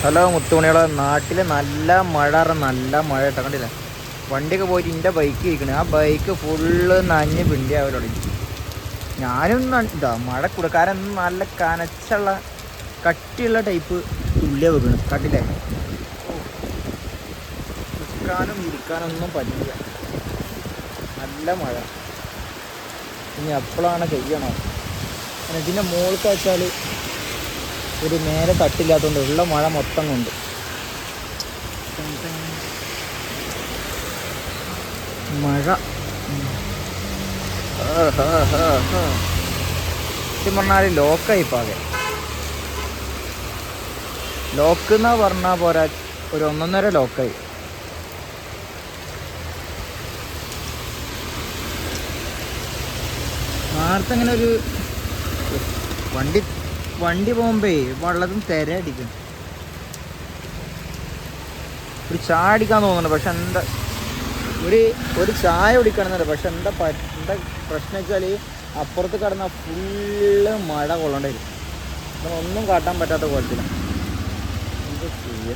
Hello മുത്തുമണികളെ, നാട്ടിൽ നല്ല മഴ നല്ല മഴ കേട്ടോ. കണ്ടില്ലേ, വണ്ടിയൊക്കെ പോയിട്ട് എൻ്റെ ബൈക്ക് ഇരിക്കണേ, ആ ബൈക്ക് ഫുള്ള് നനഞ്ഞ് പിണ്ടിയാവൽ തുടങ്ങി. ഞാനും ഇതാ മഴ കൊടുക്കാരൻ നല്ല കനച്ചുള്ള കട്ടിയുള്ള ടൈപ്പ് തുള്ളിയ വെക്കണം. കണ്ടില്ലേ, നിൽക്കാനും ഇരിക്കാനൊന്നും പറ്റില്ല, നല്ല മഴ. ഇനി എപ്പോഴാണ് കഴിയണോ? ഇതിൻ്റെ മുകൾക്ക് വെച്ചാൽ ഒരു നേരെ തട്ടില്ലാത്തതുകൊണ്ട് ഉള്ള മഴ മൊത്തം കൊണ്ട് മഴ സത്യം പറഞ്ഞാൽ ലോക്കായി പാകെ. ലോക്ക് എന്നാ പറഞ്ഞാൽ പോരാ, ഒരു 1.5 ലോക്കായി. നേരത്തെ അങ്ങനെ ഒരു വണ്ടി പോകുമ്പേ വെള്ളത്തിന് തിര അടിക്കും. ഒരു ചായ അടിക്കാൻ തോന്നുന്നുണ്ട്, പക്ഷെ എന്താ ഒരു ചായ കുടിക്കണമെന്നുണ്ട്. പക്ഷെ എന്താ പ്രശ്നം വെച്ചാൽ അപ്പുറത്ത് കിടന്ന ഫുള്ള് മഴ കൊള്ളേണ്ടി വരും. ഒന്നും കാട്ടാൻ പറ്റാത്ത കുഴപ്പമില്ല. എന്താ ചെയ്യുക?